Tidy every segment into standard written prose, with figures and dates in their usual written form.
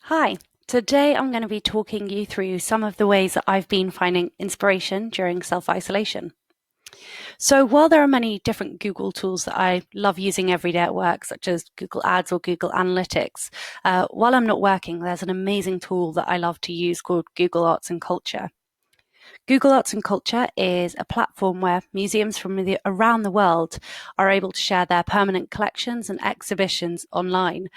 Hi, today I'm going to be talking you through some of the ways that I've been finding inspiration during self-isolation. So while there are many different Google tools that I love using every day at work, such as Google Ads or Google Analytics, while I'm not working, there's an amazing tool that I love to use called Google Arts and Culture. Google Arts and Culture is a platform where museums from around the world are able to share their permanent collections and exhibitions online.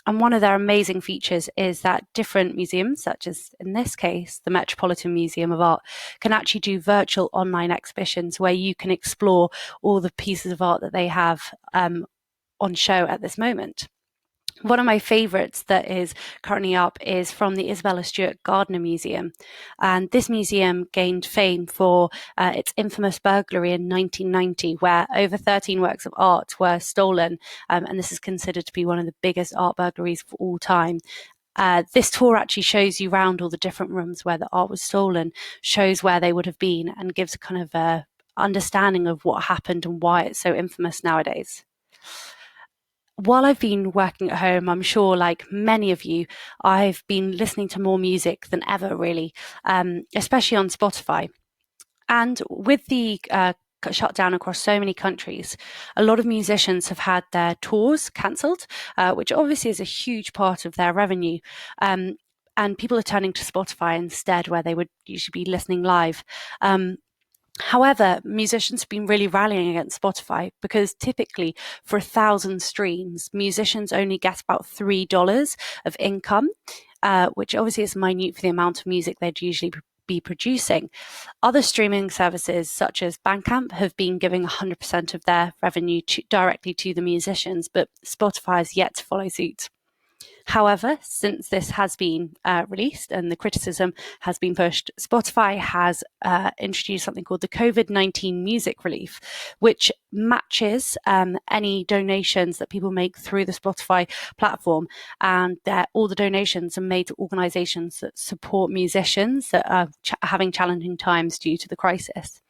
And one of their amazing features is that different museums, such as in this case, the Metropolitan Museum of Art, can actually do virtual online exhibitions where you can explore all the pieces of art that they have on show at this moment. One of my favourites that is currently up is from the 𝗙𝗿𝗲𝗏 Museum. And this museum gained fame for its infamous burglary in 1990, where over 13 works of art were stolen. And this is considered to be one of the biggest art burglaries of all time. This tour actually shows you around all the different rooms where the art was stolen, shows where they would have been, and gives a kind of a understanding of what happened and why it's so infamous nowadays. While I've been working at home, I'm sure, like many of you, I've been listening to more music than ever, really, especially on Spotify. And with the shutdown across so many countries, a lot of musicians have had their tours cancelled, which obviously is a huge part of their revenue. And people are turning to Spotify instead, where they would usually be listening live. However, musicians have been really rallying against Spotify because typically for 1,000 streams, musicians only get about $3 of income, which obviously is minute for the amount of music they'd usually be producing. Other streaming services such as Bandcamp have been giving 100% of their revenue directly to the musicians, but Spotify has yet to follow suit. However, since this has been released and the criticism has been pushed, Spotify has introduced something called the COVID-19 Music Relief, which matches any donations that people make through the Spotify platform. And all the donations are made to organizations that support musicians that are having challenging times due to the crisis.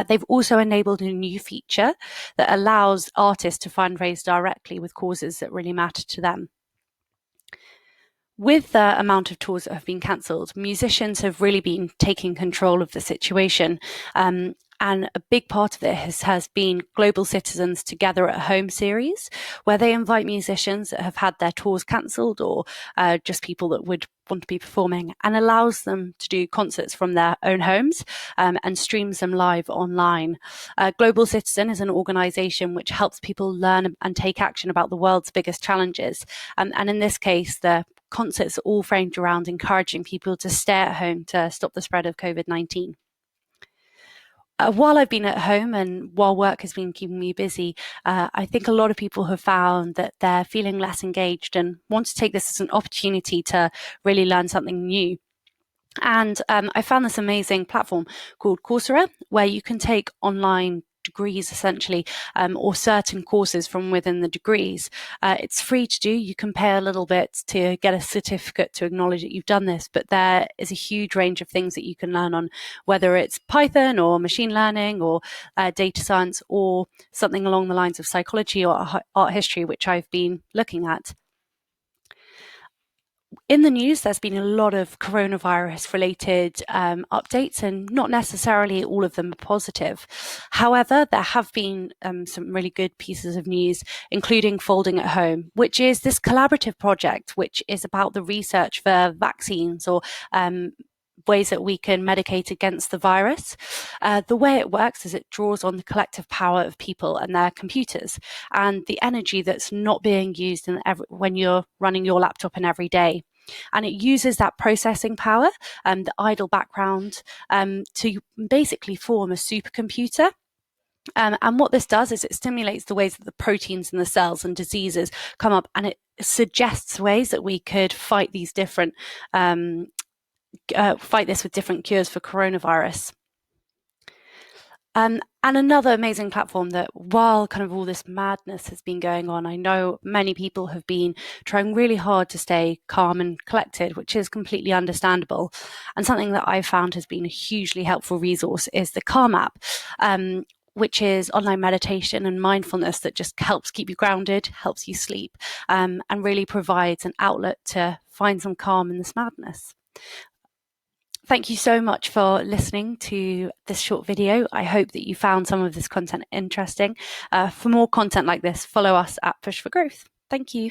They've also enabled a new feature that allows artists to fundraise directly with causes that really matter to them. With the amount of tours that have been cancelled, musicians have really been taking control of the situation. And a big part of this has been Global Citizens Together at Home series, where they invite musicians that have had their tours cancelled or just people that would want to be performing, and allows them to do concerts from their own homes and streams them live online. Global Citizen is an organisation which helps people learn and take action about the world's biggest challenges. And in this case, the concerts are all framed around encouraging people to stay at home to stop the spread of COVID-19. While I've been at home and while work has been keeping me busy, I think a lot of people have found that they're feeling less engaged and want to take this as an opportunity to really learn something new. And I found this amazing platform called Coursera, where you can take online degrees essentially, or certain courses from within the degrees. It's free to do. You can pay a little bit to get a certificate to acknowledge that you've done this, but there is a huge range of things that you can learn on, whether it's Python or machine learning or data science or something along the lines of psychology or art history, which I've been looking at. In the news, there's been a lot of coronavirus-related updates, and not necessarily all of them are positive. However, there have been some really good pieces of news, including Folding at Home, which is this collaborative project which is about the research for vaccines or ways that we can medicate against the virus. The way it works is it draws on the collective power of people and their computers and the energy that's not being used when you're running your laptop in every day. And it uses that processing power, the idle background, to basically form a supercomputer. And what this does is it stimulates the ways that the proteins in the cells and diseases come up, and it suggests ways that we could fight these different fight this with different cures for coronavirus. And another amazing platform that, while kind of all this madness has been going on, I know many people have been trying really hard to stay calm and collected, which is completely understandable. And something that I found has been a hugely helpful resource is the Calm app, which is online meditation and mindfulness that just helps keep you grounded, helps you sleep, and really provides an outlet to find some calm in this madness. Thank you so much for listening to this short video. I hope that you found some of this content interesting. For more content like this, follow us at Push for Growth. Thank you.